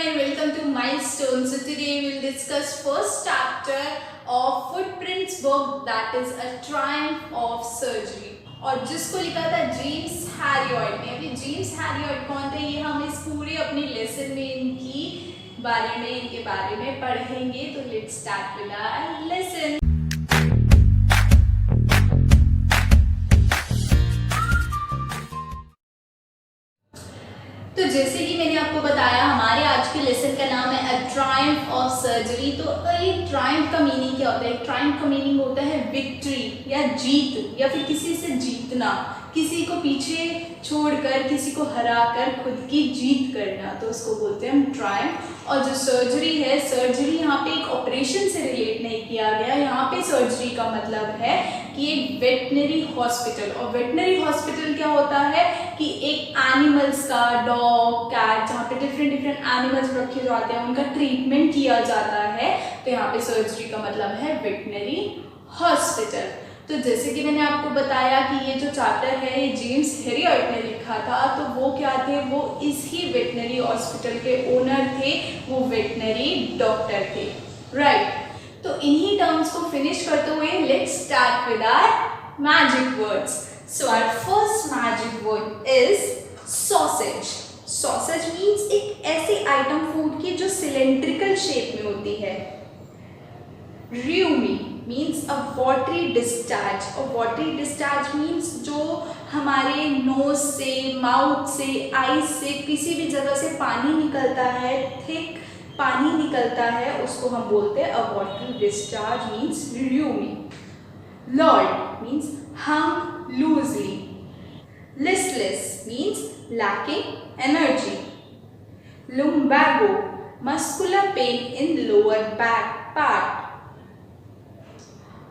and welcome to Milestone. So today we will discuss first chapter of Footprints book, that is A Triumph of Surgery, और जिसको लिखा था James Harriet ने। अभी James Harriet कौन थे ये हम इस पूरे अपने लेसन में इनके बारे में पढ़ेंगे। तो let's start with our lesson. तो जैसे कि मैंने आपको बताया हमारे आज के लेसन का नाम है अ ट्रायम्फ ऑफ सर्जरी। तो एक ट्रायम्फ का मीनिंग क्या होता है? ट्रायम्फ का मीनिंग होता है विक्ट्री या जीत, या फिर किसी से जीतना, किसी को पीछे छोड़कर, किसी को हराकर खुद की जीत करना, तो उसको बोलते हैं हम ट्रायम्फ। और जो सर्जरी है, सर्जरी यहाँ पे एक ऑपरेशन से रिलेट नहीं किया गया। यहाँ पे सर्जरी का मतलब है कि एक वेटनरी हॉस्पिटल, और वेटनरी हॉस्पिटल क्या होता है कि एक एनिमल्स का, डॉग, कैट, जहाँ पे डिफरेंट एनिमल्स रखे जाते हैं उनका ट्रीटमेंट किया जाता है। तो यहाँ पे सर्जरी का मतलब है वेटनरी हॉस्पिटल। तो जैसे कि मैंने आपको बताया कि ये जो चैप्टर है ये जेम्स हैरियट ने लिखा था। तो वो क्या थे? वो इसी वेटनरी हॉस्पिटल के ओनर थे, वो वेटनरी डॉक्टर थे, राइट। तो इन्हीं टर्म्स को फिनिश करते हुए let's start with our magic words. So our first magic word is sausage. Sausage means एक ऐसी आइटम फूड की जो सिलेंड्रिकल शेप में होती है। र्यूमी मीन्स अ वाटरी डिस्चार्ज, और वाटरी डिस्चार्ज मीन्स जो हमारे नोज से, माउथ से, आईज से, किसी भी जगह से पानी निकलता है, थिक पानी निकलता है, उसको हम बोलते हैं a watery discharge means rheumy. Lord means hung loosely. Listless means lacking energy. Lumbago, muscular pain in lower back part.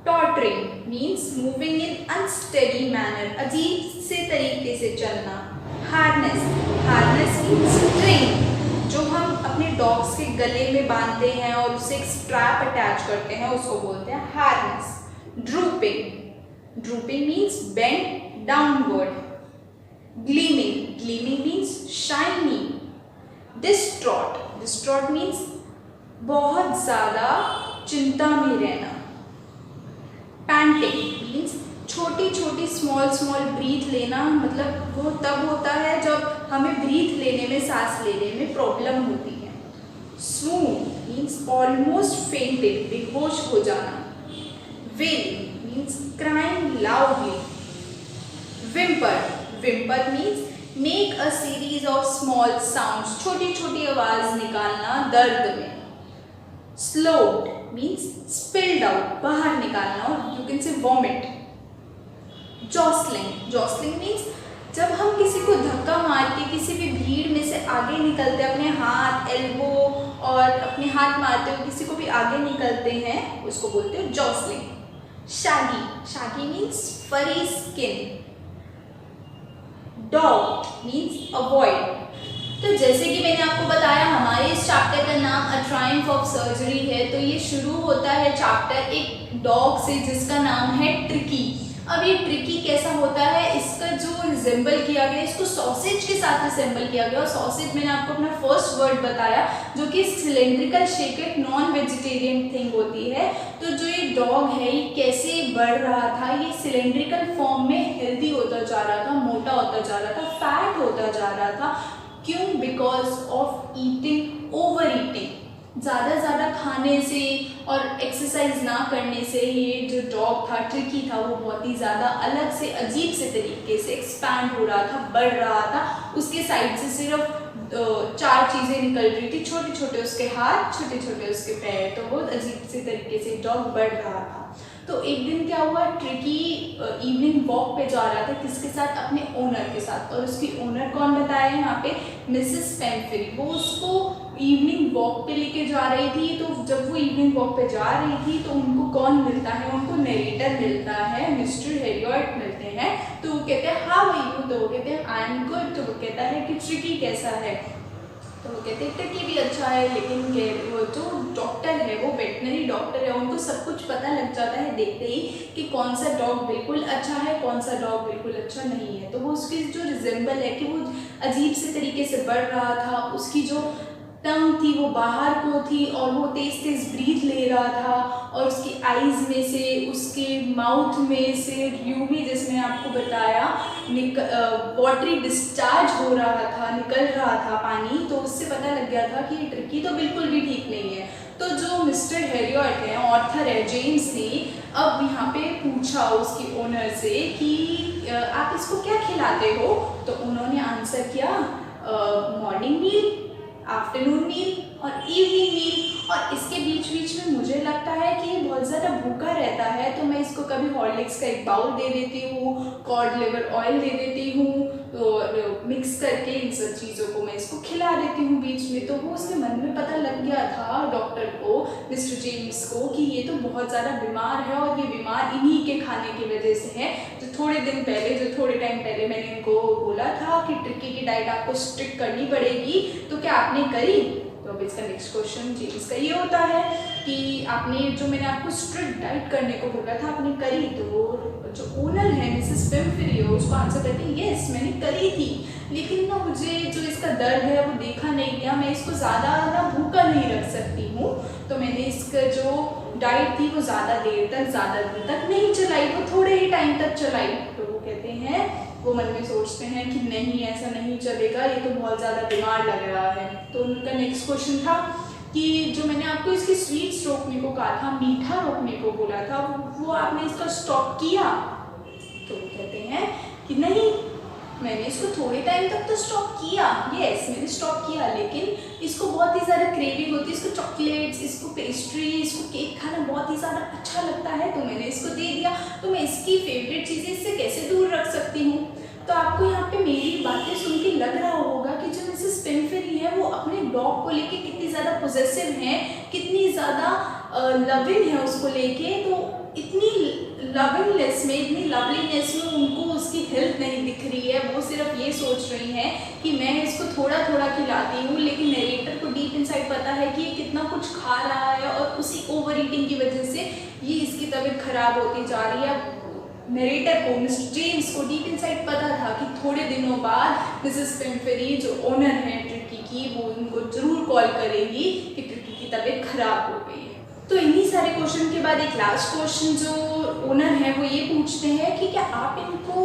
Tottering means moving in unsteady manner, अजीब से तरीके से चलना। Harness, harness means string, जो हम अपने डॉग्स के गले में बांधते हैं और उसे एक स्ट्रैप अटैच करते हैं, उसको बोलते हैं harness. Drooping, drooping means bent downward. Gleaming, gleaming means shiny. Distraught, distraught means बहुत ज़्यादा चिंता में रहना। Panting means छोटी छोटी स्मॉल ब्रीथ लेना, मतलब वो तब होता है जब हमें ब्रीथ लेने में, सांस लेने में प्रॉब्लम होती है। Swoon means almost fainted, बेहोश हो जाना। Wail means crying loudly. Whimper, whimper means make a series of small sounds, छोटी छोटी आवाज निकालना दर्द में। Slowed means spilled out, बाहर निकालना, और you can say vomit. Jostling, jostling means जब हम किसी को धक्का मार के किसी भी भीड़ में से आगे निकलते हैं, अपने हाथ, एल्बो और अपने हाथ मारते हुए किसी को भी आगे निकलते हैं, उसको बोलते हैं jostling. Shaggy, shaggy means furry skin. Dog means avoid. तो जैसे कि मैंने आपको बताया हमारे इस चैप्टर का नाम अ ट्रायम्फ ऑफ सर्जरी है। तो ये शुरू होता है चैप्टर एक डॉग से जिसका नाम है ट्रिकी। अब ये ट्रिकी कैसा होता है, इसका जो रिजेंबल किया गया, इसको सॉसेज के साथ रिजेंबल किया गया। और सॉसेज मैंने आपको अपना फर्स्ट वर्ड बताया, जो कि सिलेंड्रिकल शेप एक नॉन वेजिटेरियन थिंग होती है। तो जो ये डॉग है ये कैसे बढ़ रहा था, ये सिलेंड्रिकल फॉर्म में हेल्दी होता जा रहा था, मोटा होता जा रहा था, फैट होता जा रहा था। क्यों? Because of eating, over eating, ज़्यादा खाने से और एक्सरसाइज ना करने से ये जो डॉग था, ट्रिकी था, वो बहुत ही ज़्यादा अलग से, अजीब से तरीके से एक्सपैंड हो रहा था, बढ़ रहा था। उसके साइड से सिर्फ 4 चीज़ें निकल रही थी, छोटे छोटे उसके हाथ, छोटे छोटे उसके पैर, तो बहुत अजीब से तरीके से डॉग बढ़ रहा था। तो एक दिन क्या हुआ, ट्रिकी इवनिंग वॉक पे जा रहा था, किसके साथ? अपने ओनर के साथ। और उसकी ओनर कौन बताया यहाँ पे? मिसेस पेम्फरी। वो उसको इवनिंग वॉक पे लेके जा रही थी। तो जब वो इवनिंग वॉक पे जा रही थी तो उनको कौन मिलता है? उनको नरेटर मिलता है, मिस्टर हैरियट मिलते हैं। तो वो कहते हैं हाउ आर यू? तो वो कहते हैं आई एम गुड। तो वो कहता है कि ट्रिकी कैसा है? तो वो कहते हैं ट्रिकी भी अच्छा है, लेकिन वो जो डॉक्टर है, वो वेटनरी डॉक्टर है, उनको सब कुछ पता लग जाता है देखते ही कि कौन सा डॉग बिल्कुल अच्छा है, कौन सा डॉग बिल्कुल अच्छा नहीं है। तो वो उसकी जो रिजेंबल है कि वो अजीब से तरीके से बढ़ रहा था, उसकी जो टंग थी वो बाहर को थी और वो तेज़ तेज़ ब्रीथ ले रहा था और उसकी आईज़ में से, उसके माउथ में से यूवी, जैसे मैंने आपको बताया, वाटरी डिस्चार्ज हो रहा था, निकल रहा था पानी। तो उससे पता लग गया था कि ये ट्रिकी तो बिल्कुल भी ठीक नहीं है। तो जो मिस्टर हेरियट है, ऑथर है, जेम्स ने अब यहाँ पे पूछा उसकी ओनर से कि आप इसको क्या खिलाते हो। तो उन्होंने आंसर किया मॉर्निंग मील, आफ्टरनून मील और इवनिंग मील। और इसके बीच बीच में मुझे लगता है कि ये बहुत ज़्यादा भूखा रहता है, तो मैं इसको कभी हॉर्लिक्स का एक बाउल दे देती हूँ, कॉड लिवर ऑयल दे देती हूँ, तो मिक्स करके इन सब चीज़ों को मैं इसको खिला देती हूँ बीच में। तो वो उसके मन में पता लग गया था डॉक्टर को, मिस्टर जेम्स को, कि ये तो बहुत ज़्यादा बीमार है और ये बीमार इन्हीं के खाने की वजह से है। जो थोड़े टाइम पहले मैंने इनको बोला था कि ट्रिकी की डाइट आपको स्ट्रिक्ट करनी पड़ेगी, तो क्या आपने करी? तो अब इसका नेक्स्ट क्वेश्चन जेम्स का ये होता है कि आपने जो मैंने आपको स्ट्रिक्ट डाइट करने को बोला था आपने करी? तो जो ओनर है मिसेस पिम्फरी, उसको आंसर करती है यस मैंने करी थी, लेकिन ना मुझे जो इसका दर्द है वो देखा नहीं गया, मैं इसको ज़्यादा ना भूखा नहीं रख सकती हूँ, तो मैंने इसका जो डाइट थी वो ज़्यादा देर तक, ज़्यादा दिन तक नहीं चलाई, वो थोड़े ही टाइम तक चलाई। तो वो कहते हैं, वो मन में सोचते हैं कि नहीं ऐसा नहीं चलेगा, ये तो बहुत ज़्यादा बीमार लग रहा है। तो उनका नेक्स्ट क्वेश्चन था कि जो मैंने आपको इसकी स्वीट्स रोकने को कहा था, मीठा रोकने को बोला था, वो आपने इसका स्टॉप किया? तो वो कहते हैं कि नहीं मैंने इसको थोड़े टाइम तक तो स्टॉप किया, यस मैंने स्टॉप किया, लेकिन इसको बहुत ही ज़्यादा क्रेविंग होती है, इसको चॉकलेट्स, इसको पेस्ट्री, इसको केक खाना बहुत ही ज़्यादा अच्छा लगता है, तो मैंने इसको दे दिया। तो मैं इसकी फेवरेट चीज़ें इससे कैसे दूर रख सकती हूँ? तो आपको यहाँ पे मेरी बातें सुन के लग रहा होगा कि जो मिसेस पिम्फरी है वो अपने डॉग को लेके कितनी ज़्यादा पॉजेसिव है, कितनी ज़्यादा लविंग है उसको लेके। तो इतनी लविंगनेस में, इतनी लवलीनेस में उनको उसकी हेल्थ नहीं दिख रही है, वो सिर्फ ये सोच रही हैं कि मैं इसको थोड़ा थोड़ा खिलाती हूँ, लेकिन नरेटर को डीप इनसाइड पता है कि ये कितना कुछ खा रहा है और उसी ओवर ईटिंग की वजह से ये इसकी तबीयत खराब होती जा रही है। नरेटर को, मिस्टर जेम्स को डीप इनसाइड पता था कि थोड़े दिनों बाद मिसेस पिम्फरी जो ओनर है ट्रिकी की, वो उनको जरूर कॉल करेगी कि ट्रिकी की तबीयत खराब हो गई है। तो इन्हीं सारे क्वेश्चन के बाद एक लास्ट क्वेश्चन जो ओनर है वो ये पूछते हैं कि क्या आप इनको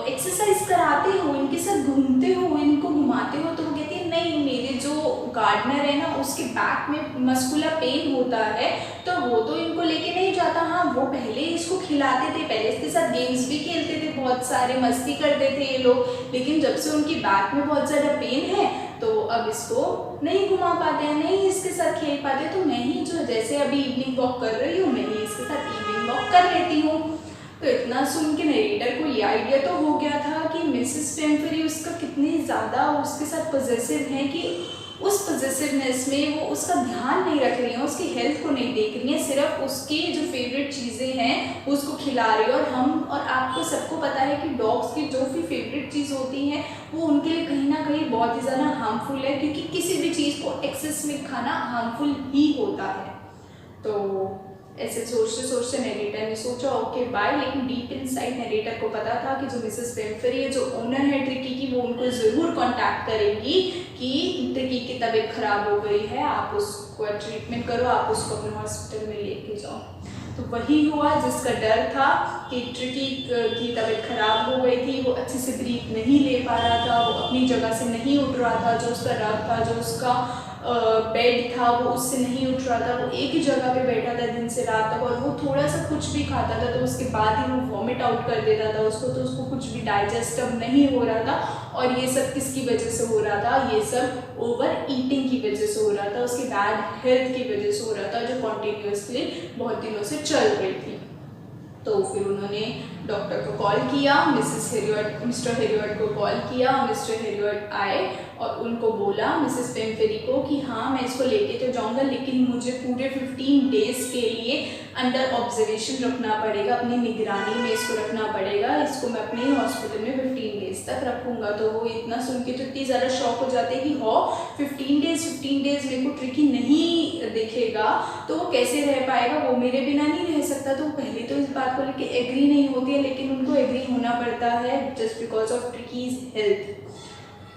एक्सरसाइज कराते हो, इनके साथ घूमते हो, इनको घुमाते हो? तो वो कहती है नहीं, मेरे जो गार्डनर है ना उसके बैक में मस्कुलर पेन होता है, तो वो तो इनको लेके नहीं जाता। हाँ, वो पहले इसको खिलाते थे, पहले इसके साथ गेम्स भी खेलते थे, बहुत सारे मस्ती करते थे ये लोग, लेकिन जब से उनकी बैक में बहुत ज़्यादा पेन है तो अब इसको नहीं घुमा पाते हैं, नहीं इसके साथ खेल पाते। तो मैं ही जो जैसे अभी इवनिंग वॉक कर रही हूँ, मैं ही इसके साथ इवनिंग वॉक कर लेती हूँ। तो इतना सुन के नरेटर को ये आइडिया तो हो गया था कि मिसेस पिम्फरी उसका कितनी ज़्यादा उसके साथ पॉजेसिव है कि उस पॉजेसिवनेस में वो उसका ध्यान नहीं रख रही हैं, उसकी हेल्थ को नहीं देख रही हैं, सिर्फ उसकी जो फेवरेट चीज़ें हैं उसको खिला रही है। और हम और आपको सबको पता है कि डॉग्स की जो भी फेवरेट चीज़ होती हैं वो उनके लिए कहीं ना कहीं बहुत ही ज़्यादा हार्मफुल है, क्योंकि किसी भी चीज़ को एक्सेस में खाना हार्मफुल ही होता है। तो ऐसे सोचते सोचते नरेटर ने सोचा ओके बाय, लेकिन डीप इनसाइड नरेटर को पता था कि जो मिसेस पिम्फरी है, जो ओनर है ट्रिकी की, वो उनको ज़रूर कांटेक्ट करेगी कि ट्रिकी की तबीयत खराब हो गई है, आप उसको ट्रीटमेंट करो, आप उसको अपने हॉस्पिटल में लेके जाओ। तो वही हुआ जिसका डर था कि ट्रिकी की तबीयत खराब हो गई थी, वो अच्छे से ब्रीथ नहीं ले पा रहा था, वो अपनी जगह से नहीं उठ रहा था, जो उसका रग था, जो उसका बेड था वो उससे नहीं उठ रहा था, वो एक ही जगह पे बैठा था दिन से रात तक, और वो थोड़ा सा कुछ भी खाता था तो उसके बाद ही वो वॉमिट आउट कर देता था उसको, तो उसको कुछ भी डाइजेस्ट अब नहीं हो रहा था। और ये सब किसकी वजह से हो रहा था? ये सब ओवर ईटिंग की वजह से हो रहा था, उसकी बैड हेल्थ की वजह से हो रहा था, जो कॉन्टिन्यूसली बहुत दिनों से चल रही थी। तो फिर उन्होंने डॉक्टर को कॉल किया, मिस्टर हेरियट को कॉल किया, मिस्टर हेरियट आए और उनको बोला मिसेस पिम्फरी को कि हाँ मैं इसको लेके तो जाऊँगा, लेकिन मुझे पूरे 15 डेज़ के लिए अंडर ऑब्जर्वेशन रखना पड़ेगा, अपनी निगरानी में इसको रखना पड़ेगा, इसको मैं अपने हॉस्पिटल में 15 डेज़ तक रखूँगा। तो वो इतना सुन के तो इतनी ज़्यादा शॉक हो जाते हैं कि हाँ 15 डेज़ मेरे को ट्रिकी नहीं देखेगा तो वो कैसे रह पाएगा, वो मेरे बिना नहीं रह सकता। तो पहले तो इस बात को लेके एग्री नहीं होती है, लेकिन उनको एग्री होना पड़ता है जस्ट बिकॉज ऑफ ट्रिकीज हेल्थ।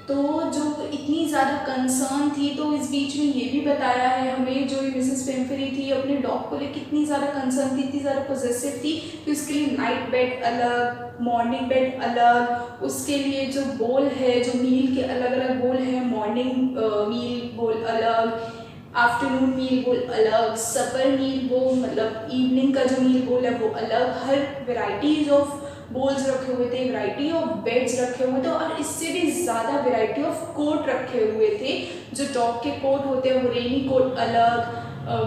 तो जो इतनी ज़्यादा कंसर्न थी, तो इस बीच में ये भी बताया है हमें, जो मिसेस पेम्फरी थी अपने डॉग को लेकर कितनी ज़्यादा कंसर्न थी, इतनी ज़्यादा पॉजेसिव थी कि उसके लिए नाइट बेड अलग, मॉर्निंग बेड अलग, उसके लिए जो बोल है, जो मील के अलग अलग बोल है, मॉर्निंग मील बोल अलग, आफ्टरनून मील बोल अलग, सपर मील बोल मतलब इवनिंग का जो मील बोल है वो अलग, हर वेराइटीज़ ऑफ बोल्स रखे हुए थे, वैरायटी ऑफ बेड्स रखे हुए थे, और इससे भी ज़्यादा वैरायटी ऑफ कोट रखे हुए थे। जो डॉग के कोट होते हैं वो रेनी कोट अलग,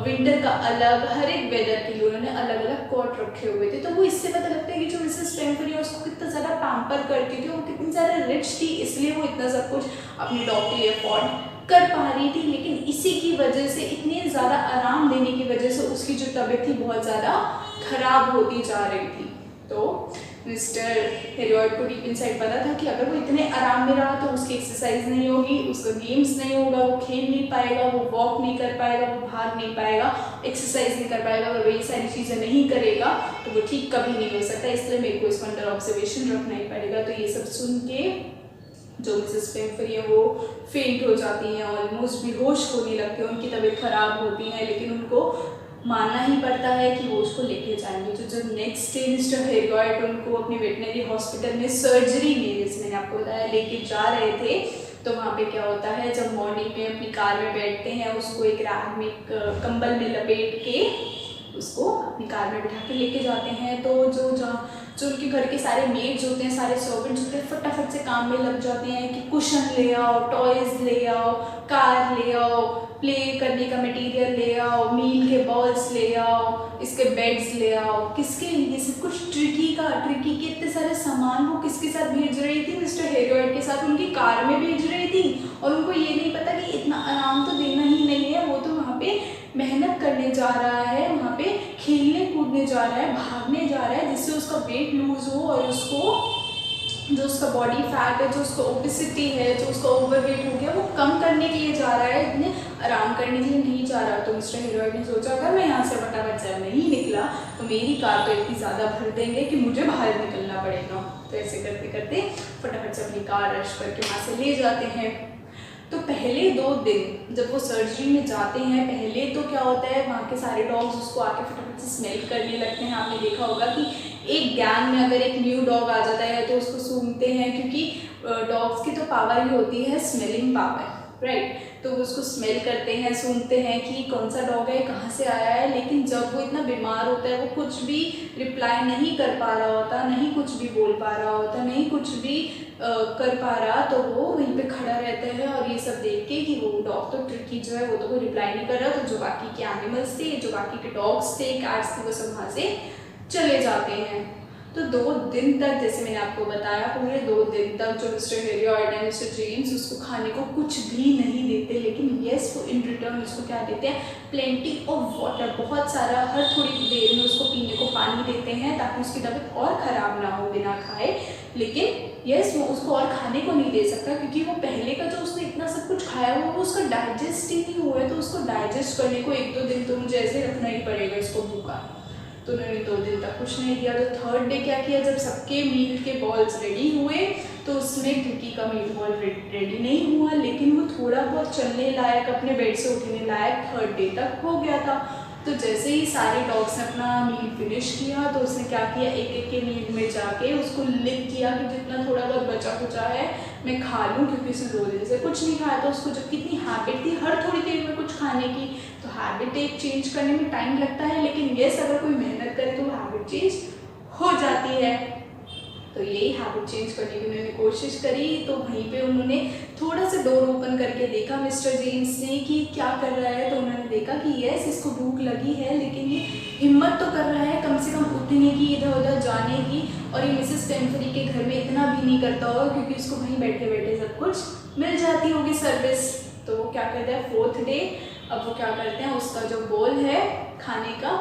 विंटर का अलग, हर एक वेदर के लिए उन्होंने अलग अलग कोट रखे हुए थे। तो वो इससे पता लगता है कि जो मिसेस पेम्फरी है उसको कितना ज़्यादा पैम्पर करती थी, वो कितनी ज़्यादा रिच थी, इसलिए वो इतना सब कुछ अपने डॉग के लिए अफोर्ड कर पा रही थी। लेकिन इसी की वजह से, इतने ज़्यादा आराम देने की वजह से उसकी जो तबीयत थी बहुत ज़्यादा खराब होती जा रही थी। तो मिस्टर हेरियट को डीप इनसाइड पता था कि अगर वो इतने आराम में रहा तो उसकी एक्सरसाइज नहीं होगी, उसका गेम्स नहीं होगा, वो खेल नहीं पाएगा, वो वॉक नहीं कर पाएगा, वो भाग नहीं पाएगा, एक्सरसाइज नहीं कर पाएगा। अगर वो ये सारी चीज़ें नहीं करेगा तो वो ठीक कभी नहीं हो सकता, इसलिए मेरे को इसको अंडर ऑब्जर्वेशन रखना ही पड़ेगा। तो ये सब सुन के जो मिसेस पेम्फरी है वो फेंट हो जाती हैं, ऑलमोस्ट बेहोश होने लगती हैं, उनकी तबीयत खराब होती है, लेकिन उनको मानना ही पड़ता है कि वो उसको लेके जाएंगे। तो जब नेक्स्ट डे मिस्टर हेरियट उनको अपनी वेटनरी हॉस्पिटल में सर्जरी में, जैसे मैंने आपको बताया, लेके जा रहे थे, तो वहाँ पे क्या होता है, जब मॉर्निंग में अपनी कार में बैठते हैं, उसको एक रैग में, कंबल में लपेट के उसको अपनी कार में बिठा के लेके जाते हैं। तो जो उनके घर के सारे मेड्स होते हैं, सारे सर्वेंट्स होते हैं, फटाफट से काम में लग जाते हैं कि कुशन ले आओ, टॉयज़ ले आओ, कार ले आओ, प्ले करने का मटेरियल ले आओ, मील के बॉल्स ले आओ, इसके बेड्स ले आओ। किसके लिए? सब कुछ ट्रिकी के इतने सारे सामान वो किसके साथ भेज रही थी? मिस्टर हेरियट के साथ उनकी कार में भेज रही थी, और उनको ये नहीं पता कि इतना आराम तो देना ही नहीं है, वो तो वहाँ पे मेहनत करने जा रहा है, वहाँ पे खेलने कूदने जा रहा है, भागने जा रहा है, जिससे उसका वेट लूज हो और उसको जो उसका बॉडी फैट है, जो उसका ओबेसिटी है, जो उसका ओवरवेट हो गया, वो कम करने के लिए जा रहा है, इतने आराम करने के लिए नहीं जा रहा। तो मिस्टर हेरियट ने सोचा अगर मैं यहाँ से फटाफट से नहीं निकला तो मेरी कार तो इतनी ज़्यादा भर देंगे कि मुझे बाहर निकलना पड़ेगा। तो ऐसे करते करते फटाफट से अपनी कार रश करके वहाँ से ले जाते हैं। तो पहले 2 दिन जब वो सर्जरी में जाते हैं, पहले तो क्या होता है, वहाँ के सारे डॉग्स उसको आके फटाफट से स्मेल करने लगते हैं। आपने देखा होगा कि एक गैंग में अगर एक न्यू डॉग आ जाता है तो उसको सूंघते हैं, क्योंकि डॉग्स की तो पावर ही होती है स्मेलिंग पावर, राइट। तो वो उसको स्मेल करते हैं, सूंघते हैं कि कौन सा डॉग है, कहाँ से आया है। लेकिन जब वो इतना बीमार होता है, वो कुछ भी रिप्लाई नहीं कर पा रहा होता, नहीं कुछ भी बोल पा रहा होता, नहीं कुछ भी कर पा रहा, तो वो वहीं पे खड़ा रहता है और ये सब देख के कि वो डॉग तो ट्रिकी जो है वो तो कोई रिप्लाई नहीं कर रहा। तो जो बाकी के एनिमल्स थे, जो बाकी के डॉग्स थे, कैट्स थे, वो सब वहाँ से चले जाते हैं। तो 2 दिन तक, जैसे मैंने आपको बताया, पूरे 2 दिन तक जो mister Harriet and mister James उसको खाने को कुछ भी नहीं देते। लेकिन येस, वो इन रिटर्न उसको क्या देते हैं, प्लेंटी ऑफ वाटर, बहुत सारा, हर थोड़ी देर में उसको पीने को पानी देते हैं ताकि उसकी तबीयत और ख़राब ना हो बिना खाए। लेकिन येस, वो उसको और खाने को नहीं दे सकता, क्योंकि वो पहले का जो उसने इतना सब कुछ खाया हुआ वो उसका डाइजेस्ट ही नहीं हुआ है। तो उसको डाइजेस्ट करने को 1-2 दिन तो मुझे ऐसे रखना ही पड़ेगा इसको भूखा। तो उन्होंने 2 दिन तक कुछ नहीं दिया। तो 3rd डे क्या किया, जब सबके मील के बॉल्स रेडी हुए तो उसमें ट्रिकी का मील बॉल रेडी नहीं हुआ, लेकिन वो थोड़ा बहुत चलने लायक, अपने बेड से उठने लायक 3rd डे तक हो गया था। तो जैसे ही सारे डॉग्स ने अपना मील फिनिश किया तो उसने क्या किया, एक के मील में जाके उसको लिक किया कि जितना थोड़ा बहुत बचा कुचा है मैं खा लूँ, क्योंकि उसने 2 दिन से कुछ नहीं खाया। तो उसको जब कितनी हैबिट थी हर थोड़ी देर में कुछ खाने की, तो हैबिट एक चेंज करने में टाइम लगता है, लेकिन येस, अगर कोई मेहनत करे तो वो हैबिट चेंज हो जाती है। तो यही हैबिट चेंज करने की उन्होंने कोशिश करी। तो वहीं पे उन्होंने थोड़ा सा डोर ओपन करके देखा मिस्टर जेम्स ने कि क्या कर रहा है। तो उन्होंने देखा कि यस, इसको भूख लगी है, लेकिन ये हिम्मत तो कर रहा है कम से कम उठने की, इधर उधर जाने की। और ये मिसेस पेम्फरी के घर में इतना भी नहीं करता होगा, क्योंकि उसको वहीं बैठे बैठे सब कुछ मिल जाती होगी सर्विस। तो वो क्या करता है 4th डे, अब वो क्या करते हैं, उसका जो बोल है खाने का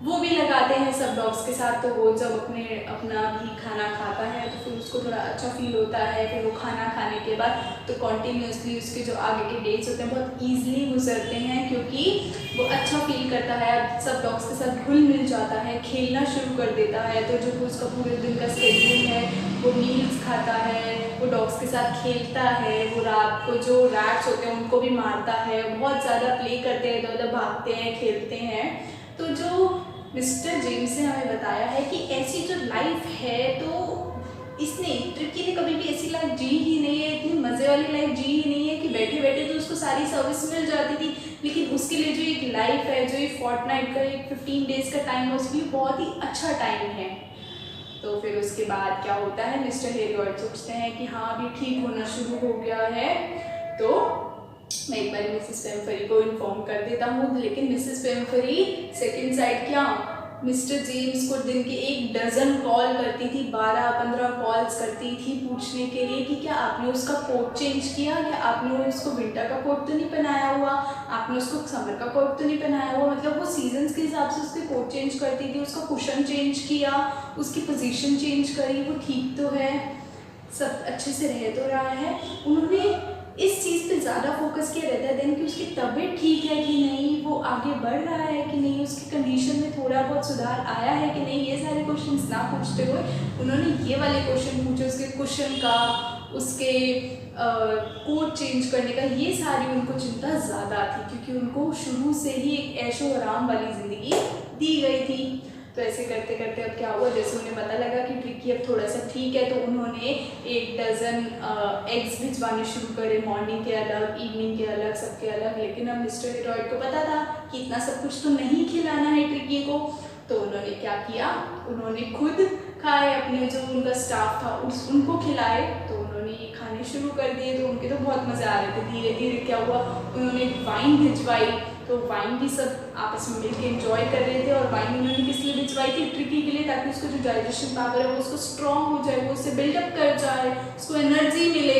वो भी लगाते हैं सब डॉग्स के साथ। तो वो जब अपना भी खाना खाता है तो फिर उसको थोड़ा अच्छा फील होता है। फिर वो खाना खाने के बाद तो कॉन्टीन्यूसली उसके जो आगे के डेज होते हैं बहुत ईजिली गुजरते हैं, क्योंकि वो अच्छा फील करता है, सब डॉग्स के साथ घुल मिल जाता है, खेलना शुरू कर देता है। तो जो उसका पूरे दिन का शेड्यूल है, वो मील्स खाता है, वो डॉग्स के साथ खेलता है, वो रात को जो रैट्स होते हैं उनको भी मारता है, बहुत ज़्यादा प्ले करते हैं, इधर उधर भागते हैं, खेलते हैं। तो जो मिस्टर जेम्स ने हमें बताया है कि ऐसी जो लाइफ है, तो ट्रिकी ने कभी भी ऐसी लाइफ जी ही नहीं है, इतनी मज़े वाली लाइफ जी ही नहीं है कि बैठे बैठे तो उसको सारी सर्विस मिल जाती थी। लेकिन उसके लिए जो एक लाइफ है, जो एक फोर्टनाइट का एक 15 डेज़ का टाइम है, उसके लिए बहुत ही अच्छा टाइम है। तो फिर उसके बाद क्या होता है, मिस्टर हेरोल्ड सोचते हैं कि हाँ अभी ठीक होना शुरू हो गया है, तो मैं एक बार मिसेस पेम्फरी को इन्फॉर्म कर देता हूँ। लेकिन मिसेस पेम्फरी सेकंड साइड क्या मिस्टर जेम्स को दिन के 1 डज़न कॉल करती थी, 12-15 कॉल्स करती थी पूछने के लिए कि क्या आपने उसका कोट चेंज किया, क्या आपने उसको विंटर का कोट तो नहीं पहनाया हुआ, आपने उसको समर का कोट तो नहीं पहनाया हुआ। मतलब वो सीजन्स के हिसाब से उसके कोट चेंज करती थी, उसका कुशन चेंज किया, उसकी पोजीशन चेंज करी, वो ठीक तो है, सब अच्छे से रह तो रहा है। उन्होंने इस चीज़ पे ज़्यादा फोकस किया रहता है देन कि उसकी तबीयत ठीक है कि नहीं, वो आगे बढ़ रहा है कि नहीं, उसकी कंडीशन में थोड़ा बहुत सुधार आया है कि नहीं। ये सारे क्वेश्चंस ना पूछते हुए उन्होंने ये वाले क्वेश्चन पूछे, उसके कुशन का, उसके कोट चेंज करने का, ये सारी उनको चिंता ज़्यादा थी, क्योंकि उनको शुरू से ही एक ऐशो आराम वाली ज़िंदगी दी गई थी। तो ऐसे करते करते अब क्या हुआ, जैसे उन्हें पता लगा कि ट्रिकी अब थोड़ा सा ठीक है, तो उन्होंने 1 डज़न एग्स भिजवाने शुरू करे, मॉर्निंग के अलग, इवनिंग के अलग, सबके अलग। लेकिन अब मिस्टर हेरोल्ड को पता था कि इतना सब कुछ तो नहीं खिलाना है ट्रिकी को, तो उन्होंने क्या किया, उन्होंने खुद खाए, अपने जो उनका स्टाफ था उनको खिलाए। तो उन्होंने ये खाने शुरू कर दिए, तो उनके तो बहुत मज़े आ रहे थे। धीरे धीरे क्या हुआ, उन्होंने वाइन भिजवाई, तो वाइन भी सब आपस में मिलकर एंजॉय कर रहे थे। और वाइन उन्होंने किस लिए भिजवाई थी, ट्रिकी के लिए, ताकि उसको जो डाइजेशन पावर है वो उसको स्ट्रॉन्ग हो जाए, वो उससे बिल्डअप कर जाए, उसको एनर्जी मिले।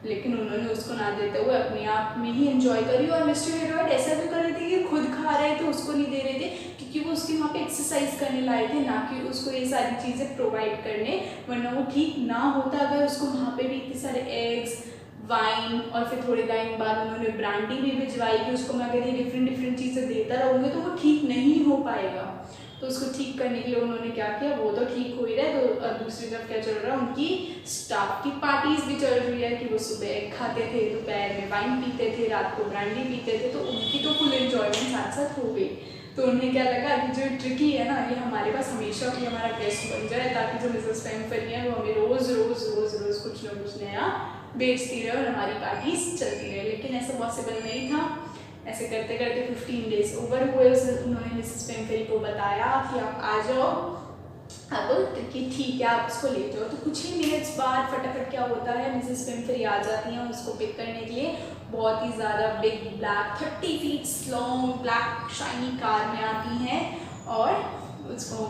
लेकिन उन्होंने उसको ना देते हुए अपने आप में ही एंजॉय करी। और मिस्टर हेरोल्ड ऐसा भी कर रहे थे कि खुद खा रहे थे, उसको नहीं दे रहे थे, क्योंकि वो उसके वहाँ पे एक्सरसाइज करने लाए थे, ना कि उसको ये सारी चीज़ें प्रोवाइड करने। वरना वो ठीक ना होता अगर उसको वहाँ पे भी इतने सारे एग्स, वाइन, और फिर थोड़े टाइम बाद उन्होंने ब्रांडी भी भिजवाई कि उसको मैं अगर ये डिफरेंट चीज़ें देता रहूँगी तो वो ठीक नहीं हो पाएगा। तो उसको ठीक करने के लिए उन्होंने क्या किया, वो तो ठीक हो ही रहा है, तो दूसरी तरफ क्या चल रहा है, उनकी स्टाफ की पार्टीज भी चल रही है कि वो सुबह एग खाते थे, दोपहर में वाइन पीते थे, रात को ब्रांडी पीते थे। तो उनकी तो फुल एंजॉयमेंट साथ साथ हो गई। तो उन्हें क्या लगा कि जो ट्रिकी है ना, ये हमारे पास हमेशा भी हमारा गेस्ट बन जाए, ताकि जो मिसेस पेम्फरी है वो हमें रोज़ रोज़ रोज़ रोज़ कुछ ना कुछ नया बेचती रहे और हमारी पार्टीज चलती रहे। लेकिन ऐसा पॉसिबल नहीं था। ऐसे करते करते 15 डेज ओवर हुए। उन्होंने मिसेस पेम्फरी को बताया कि आप आ जाओ, अब ट्रिकी ठीक है, आप उसको ले जाओ। तो कुछ ही मिनट्स बाद फटाफट क्या होता है, मिसेस पेम्फरी आ जाती हैं उसको पिक करने के लिए। बहुत ही ज़्यादा big black 30 feet long black shiny car में आती हैं और उसको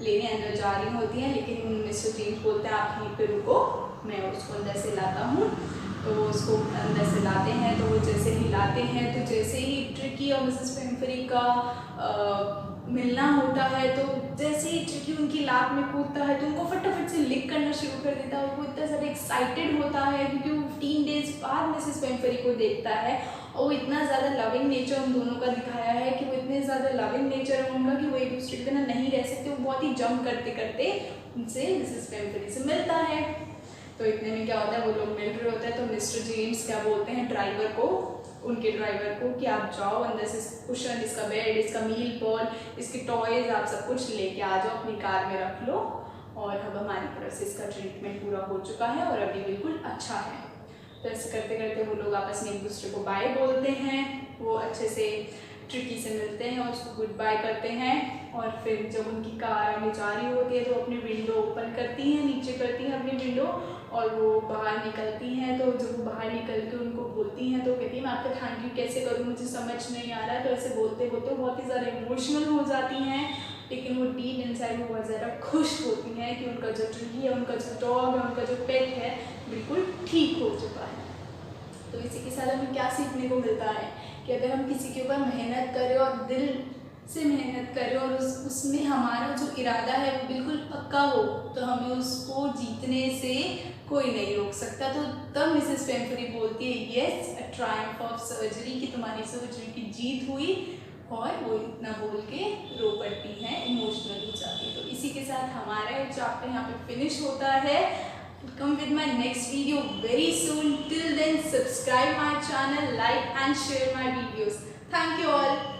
लेने अंदर जा रही होती हैं। लेकिन मिस्टर जेम्स बोलते हैं आप यहीं पे रुको, मैं उसको अंदर से लाता हूँ। तो वो उसको अंदर से लाते हैं। तो वो जैसे ही लाते हैं, तो जैसे ही ट्रिकी और मिसेस पेम्फरी का मिलना होता है, तो जैसे ही ट्रिकी उनकी लात में कूदता है तो उनको फटाफट से लिक करना शुरू कर देता है। वो इतना ज़्यादा एक्साइटेड होता है क्योंकि वो 15 डेज बाद मिसेस पेम्फरी को देखता है। और वो इतना ज़्यादा लविंग नेचर उन दोनों का दिखाया है कि वो इतने ज़्यादा लविंग नेचर है उनका कि वो एक दूसरे के बिना नहीं रह सकते। वो बहुत ही जंप करते करते उनसे मिसेस पेम्फरी से मिलता है। तो इतने में क्या होता है, वो लोग मिल रहे होते हैं। तो मिस्टर जेम्स क्या बोलते हैं ड्राइवर को, उनके ड्राइवर को, कि आप जाओ अंदर से कुशन, इसका बेड, इसका मील बॉल, इसके टॉयज़, आप सब कुछ लेके आ जाओ, अपनी कार में रख लो। और अब हमारी तरफ से इसका ट्रीटमेंट पूरा हो चुका है और अभी बिल्कुल अच्छा है। तो ऐसे करते करते वो लोग आपस में एक दूसरे को बाय बोलते हैं। वो अच्छे से ट्रिकी से मिलते हैं और उसको गुड बाय करते हैं। और फिर जब उनकी कार आगे जा रही होती है तो अपनी विंडो ओपन करती हैं, नीचे करती हैं अपनी विंडो, और वो बाहर निकलती हैं। तो जब वो बाहर निकल के उनको बोलती हैं तो कहती हैं मैं आपका थैंक यू कैसे करूँ, मुझे समझ नहीं आ रहा है। तो ऐसे बोलते बोलते बहुत ही ज़्यादा इमोशनल हो जाती हैं। लेकिन वो डीप इनसाइड वो बहुत ज़्यादा खुश होती हैं कि उनका जो ट्रिकी है, उनका जो डॉग है, उनका जो पेट है बिल्कुल ठीक हो चुका है। तो इसी के साथ हमें क्या सीखने को मिलता है कि अगर हम किसी के ऊपर मेहनत करें और दिल से मेहनत करें और उसमें हमारा जो इरादा है वो बिल्कुल पक्का हो, तो हमें उसको जीतने से कोई नहीं रोक सकता। तो तब मिसेस पेम्फरी बोलती है yes a Triumph of surgery, कि तुम्हारी सर्जरी की जीत हुई, और वो इतना बोल के रो पड़ती हैं, इमोशनल हो जाती है। तो इसी के साथ हमारा ये चैप्टर यहाँ पे फिनिश होता है। Come with my next video very soon. Till then, subscribe my channel, like and share my videos. Thank you all.